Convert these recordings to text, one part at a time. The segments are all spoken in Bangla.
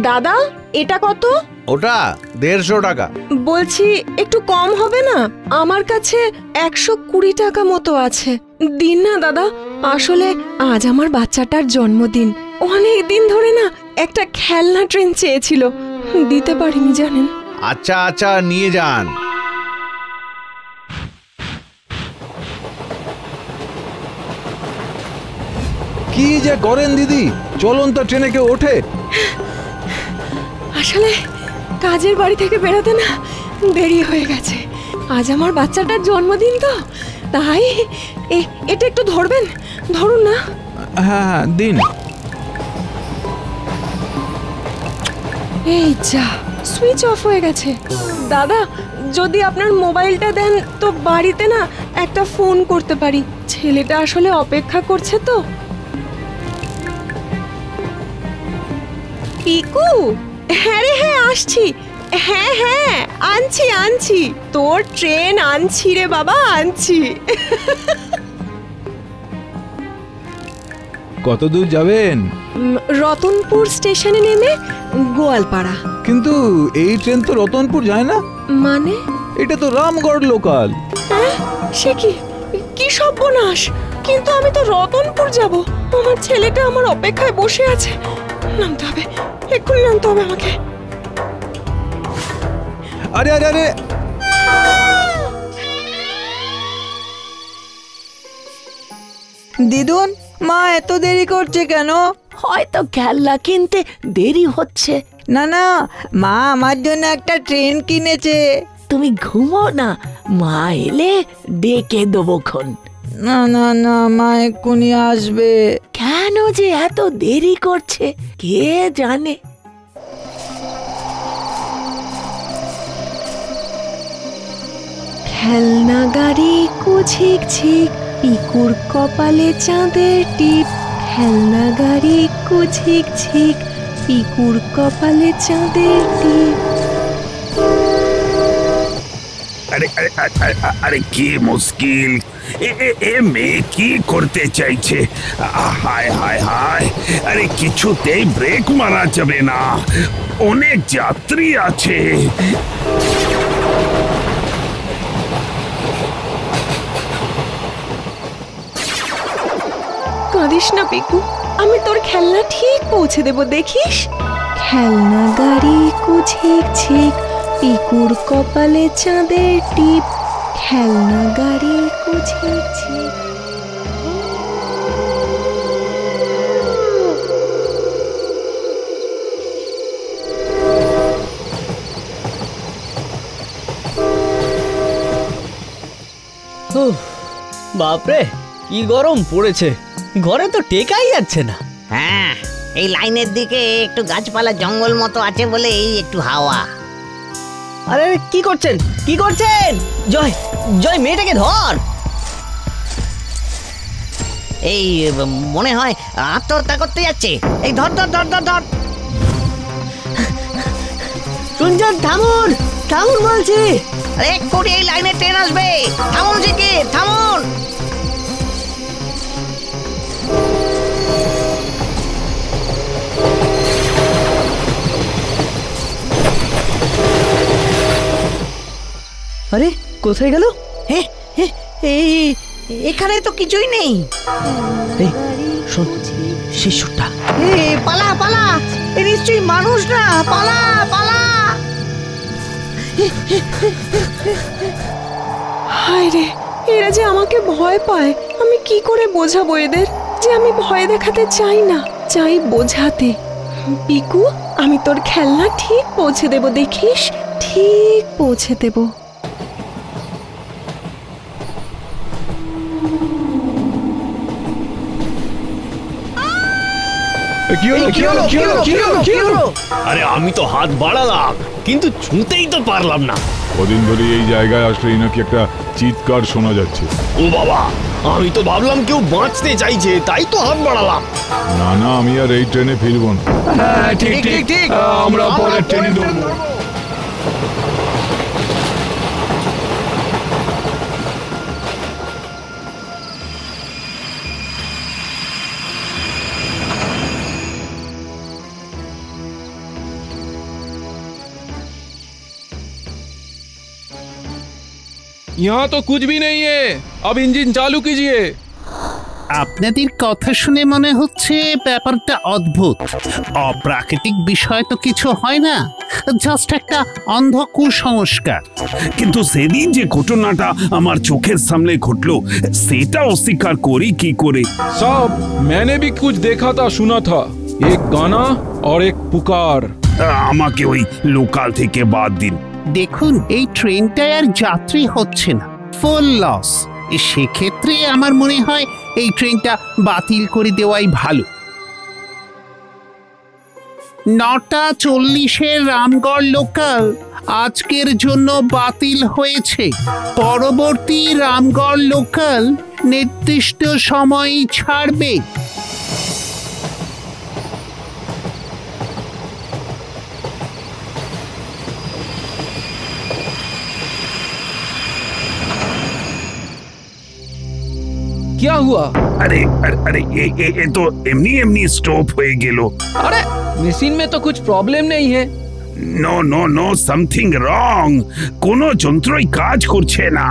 দাদা, এটা কত? ওটা 150 টাকা। বলছি একটু কম হবে না? আমার কাছে 120 টাকা মতো আছে। দিন না দাদা, আসলে আজ আমার বাচ্চাটার জন্মদিন। অনেক দিন ধরে না একটা খেলনা ট্রেন চেয়েছিল, দিতে পারিনি জানেন। আচ্ছা আচ্ছা, নিয়ে যান। কি যে করেন দিদি, চলন্ত ট্রেনে কেউ ওঠে? আসলে কাজের বাড়ি থেকে বেরোতে না দেরি হয়ে গেছে। আজ আমার বাচ্চাটার জন্মদিন তো, তাই এটা একটু ধরবেন? ধরুন না। হ্যাঁ দিন। এই যা, সুইচ অফ হয়ে গেছে। দাদা, যদি আপনার মোবাইলটা দেন তো বাড়িতে না একটা ফোন করতে পারি। ছেলেটা আসলে অপেক্ষা করছে তো। পিকু, হ্যাঁ রে হ্যাঁ আসছি। হ্যাঁ হ্যাঁ আনছি আনছি, তোর ট্রেন আনছি রে বাবা, আনছি। কত দূর যাবেন? রতনপুর স্টেশনে নেমে গোয়ালপাড়া। কিন্তু এই ট্রেন তো রতনপুর যায় না। মানে? এটা তো রামগড় লোকাল। সে কি, কি সর্বনাশ! কিন্তু আমি তো রতনপুর যাব। আমার ছেলেটা আমার অপেক্ষায় বসে আছে। নামতে হবে, এক্ষুনি নামতে হবে আমাকে। আরে আরে আরে, দিদুন, মা এত দেরি করছে কেন? হয়তো খেলনা কিনতে দেরি হচ্ছে। না না, মা আমার জন্য একটা ট্রেন কিনেছে। তুমি ঘুমো না, মা এলে ডেকে দেবো খন। না না না, মা এক্ষুনি আসবে। কেন যে এত দেরি করছে কে জানে। খেলনা গাড়ি কুঝিক ঝিক, পিকুর কপালে চাঁদের টিপ। খেলনা গাড়ি কুঝিক ঝিক, পিকুর কপালে চাঁদের টিপ। আরে আরে আরে কি মুশকিল! এ মেয়ে কি করতে চাইছে? হায় হায় হায়! আরে কিছুতেই ব্রেক মারা যাবে না, অনেক যাত্রী আছে। কাঁদিস না পিকু, আমি তোর খেলনা ঠিক পৌঁছে দেব, দেখিস। খেলনা গাড়ি কুঝিক ঝিক, পিকুর কপালে চাঁদের টিপ। খেলনা গাড়ি কুঝিক ঝিক। বাপরে, কি গরম পড়েছে, ঘরে তো টেকাই যাচ্ছে না। হ্যাঁ, এই লাইনের দিকে একটু গাছপালা জঙ্গল মতো আছে বলে এই একটু হাওয়া। আরে কি করছেন, কি করছেন? জয়, জয় মেয়েটাকে ধর। এই মনে হয় আত্মহত্যা করতে যাচ্ছে। এই ধর ধর ধর ধর ধর। শুনছেন? থামুন, থামুন বলছি। আরে এক্ষুনি এই লাইনে ট্রেন আসবে, থামুন জিকে, থামুন। আরে কোথায় গেল? এই এখানে তো কিছুই নেই। এই শোন, শিশুটা। পালা পালা, এ নিশ্চয়ই মানুষ না, পালা পালা। হায় রে, এরা যে আমাকে ভয় পায়। আমি কি করে বোঝাবো এদের যে আমি ভয় দেখাতে চাই না, চাই বোঝাতে। পিকু, আমি তোর খেলনা ঠিক পৌঁছে দেব, দেখিস, ঠিক পৌঁছে দেব। আরে আমি তো হাত বাড়ালাম, কিন্তু ছুঁতেই তো পারলাম না। কদিন ধরে এই জায়গায় আসলেই নাকি একটা চিৎকার শোনা যাচ্ছে। ও বাবা, আমি তো ভাবলাম কেউ বাঁচতে চাইছে, তাই তো হাত বাড়ালাম। না না, আমি আর এই ট্রেনে ফিরবো না। ঠিক ঠিক ঠিক, আমরা পরের ট্রেনে ধরবো। यहाँ तो कुछ भी नहीं है। अब इंजन चालू कीजिए। আপনাদের কথা শুনে মনে হচ্ছে ব্যাপারটা অদ্ভুত। অপ্রাকৃতিক বিষয় তো কিছু হয় না, জাস্ট একটা অন্ধ কুসংস্কার। কিন্তু সেদিন যে ঘটনাটা আমার চোখের সামনে ঘটলো সেটা অস্বীকার করি কি করে? साहब मैंने भी कुछ देखा था, सुना था, एक गाना और एक पुकार। আমাকে ওই লোকাল থেকে বাদ দিন। দেখুন এই ট্রেনটায় আর যাত্রী হচ্ছে না, ফুল লস। সেক্ষেত্রে আমার মনে হয় এই ট্রেনটা বাতিল করে দেওয়াই ভালো। 9:40 রামগড় লোকাল আজকের জন্য বাতিল হয়েছে। পরবর্তী রামগড় লোকাল নির্দিষ্ট সময়ই ছাড়বে। क्या हुआ? अरे अरे अरे ये तो एमनी एमनी स्टॉप हो गेलो। अरे মেশিন में तो कुछ प्रॉब्लम नहीं है। No no no something wrong. কোনো যন্ত্রই কাজ করছে না।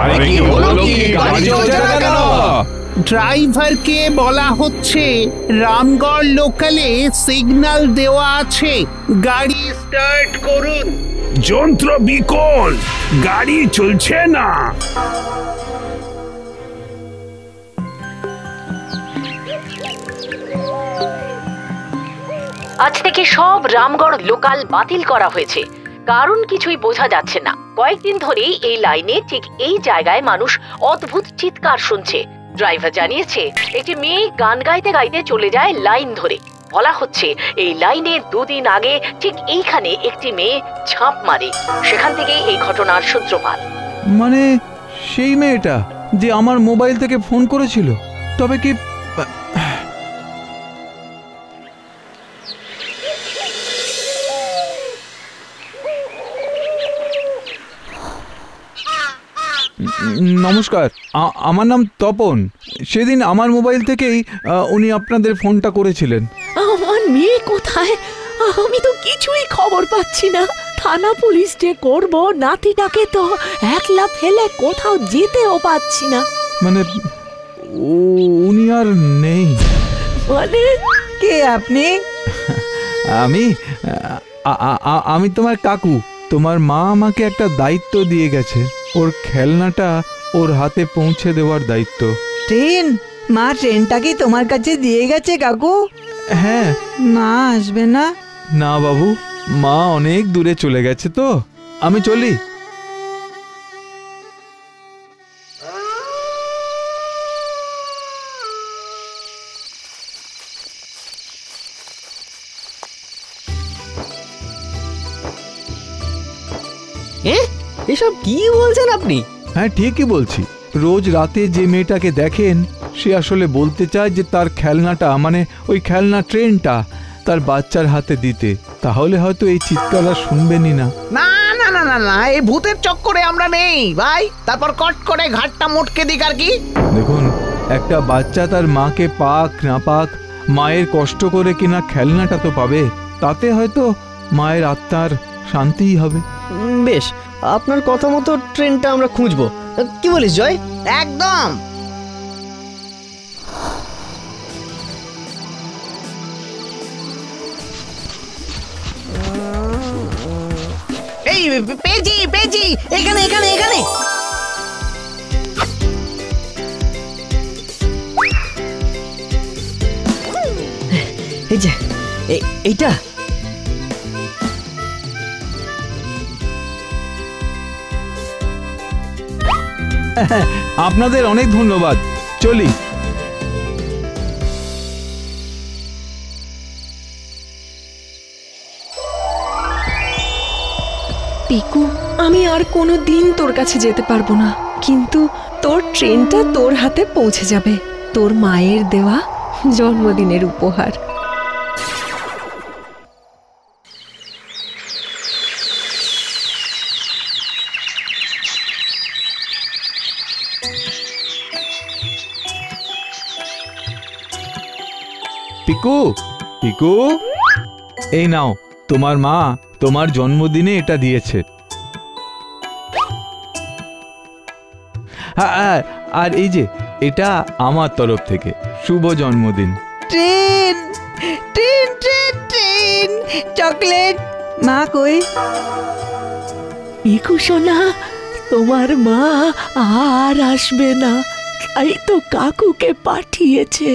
আরে কি হলো কি? গাড়ি চলছে না কেন? ড্রাইভারকে বলা হচ্ছে রামগড় লোকালে সিগন্যাল দেওয়া আছে, গাড়ি স্টার্ট করুন। যন্ত্র বিকল, গাড়ি চলছে না। আজ থেকে সব রামগড় লোকাল বাতিল করা হয়েছে। কারণ কিছুই বোঝা যাচ্ছে না। কয়েকদিন ধরেই এই লাইনে ঠিক এই জায়গায় মানুষ অদ্ভুত চিৎকার শুনছে। ড্রাইভার জানিয়েছে একটি মেয়ে গান গাইতে গাইতে চলে যায় লাইন ধরে। বলা হচ্ছে এই লাইনে 2 দিন আগে ঠিক এইখানে একটি মেয়ে ঝাঁপ মারে। সেখান থেকে এই ঘটনার সূত্রপাত। মানে সেই মেয়েটা যে আমার মোবাইল থেকে ফোন করেছিল, তবে কি নমস্কার, আমার নাম তপন। সেদিন আমার মোবাইল থেকেই উনি আপনাদের ফোনটা করেছিলেন। আমার মেয়ে কোথায়? আমি তো কিছুই খবর পাচ্ছি না। থানা পুলিশ যে করব, নাতিটাকে তো একলা ফেলে কোথাও যেতেও পাচ্ছি না। মানে উনি আর নেই। মানে কে আপনি? আমি তোমার কাকু। তোমার মা আমাকে একটা দায়িত্ব দিয়ে গেছে, ওর খেলনাটা ওর হাতে পৌঁছে দেওয়ার দায়িত্ব। ট্রেন? মা ট্রেনটা কি তোমার কাছে দিয়ে গেছে কাকু? হ্যাঁ। মা আসবে না? না বাবু, মা অনেক দূরে চলে গেছে, তো আমি চলি। এসব কি বলছেন আপনি? হ্যাঁ ঠিকই বলছি। রোজ রাতে যে মেয়েটাকে দেখেন সে আসলে বলতে চায় যে তার খেলনাটা, মানে ওই খেলনা ট্রেনটা তার বাচ্চার হাতে দিতে। তাহলে হয়তো এই চিৎকার আর শুনবেনই না। না না না না না, এই ভূতের চক্করে আমরা নেই ভাই। তারপর কট করে ঘাটটা মোটকে দিক আর কি। দেখুন, একটা বাচ্চা তার মাকে পাক না পাক, মায়ের কষ্ট করে কিনা খেলনাটা তো পাবে। তাতে হয়তো মায়ের আত্মার শান্তিই হবে। বেশ, আপনার কথা মতো ট্রেনটা আমরা খুঁজবো। কি বলিস জয়? একদম। এই পেয়েছি পেয়েছি, এখানে এখানে এখানে। এই যে এইটা। আপনাদের অনেক ধন্যবাদ, চলি। পিকু, আমি আর কোনো দিন তোর কাছে যেতে পারবো না, কিন্তু তোর ট্রেনটা তোর হাতে পৌঁছে যাবে, তোর মায়ের দেওয়া জন্মদিনের উপহার। পিকু, পিকু, এই নাও, তোমার মা তোমার জন্মদিনে এটা দিয়েছে। আর এই যে এটা আমার তরফ থেকে শুভ জন্মদিন। Train train train train chocolate. মা কই? মিকু সোনা, তোমার মা আর আসবে না, তাই তো কাকুকে পাঠিয়েছে।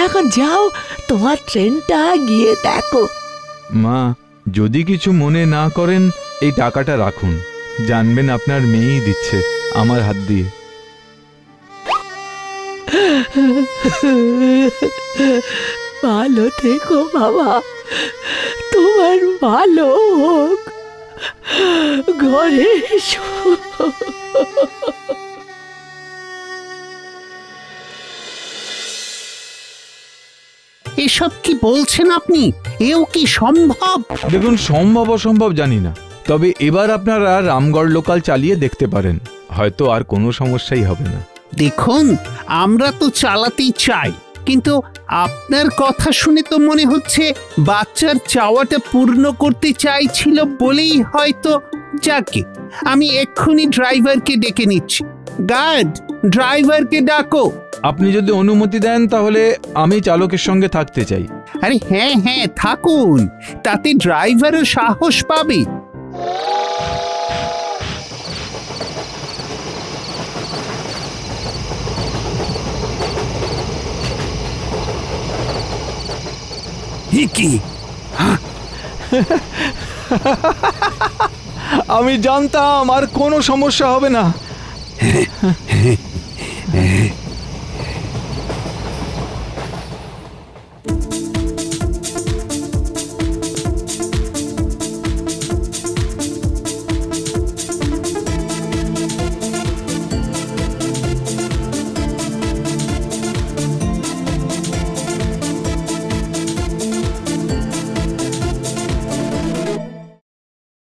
এখন যাও, তোমার ট্রেনটা গিয়ে দেখো। মা, যদি কিছু মনে না করেন এই টাকাটা রাখুন। জানবেন আপনার মেয়েই দিচ্ছে আমার হাত দিয়ে। ভালো থেকো বাবা, তোমার ভালো হোক। ঘরে এসো। এসব কি বলছেন আপনি? এও কি সম্ভব? দেখুন, সম্ভব অসম্ভব জানি না, তবে এবার আপনারা রামগড় লোকাল চালিয়ে দেখতে পারেন, হয়তো আর কোনো সমস্যাই হবে না। দেখুন, আমরা তো চালাতেই চাই, কিন্তু আপনার কথা শুনে তো মনে হচ্ছে বাচ্চার চাওয়াটা পূর্ণ করতে চাইছিল বলেই হয়তো। যাকে, আমি এক্ষুনি ড্রাইভারকে ডেকে নিচ্ছি। গার্ড, ড্রাইভারকে ডাকো। আপনি যদি অনুমতি দেন তাহলে আমি চালকের সঙ্গে থাকতে চাই। আরে হ্যাঁ হ্যাঁ, থাকুন, তাতে ড্রাইভারও সাহস পাবে। কি? আমি জানতাম আর কোনো সমস্যা হবে না।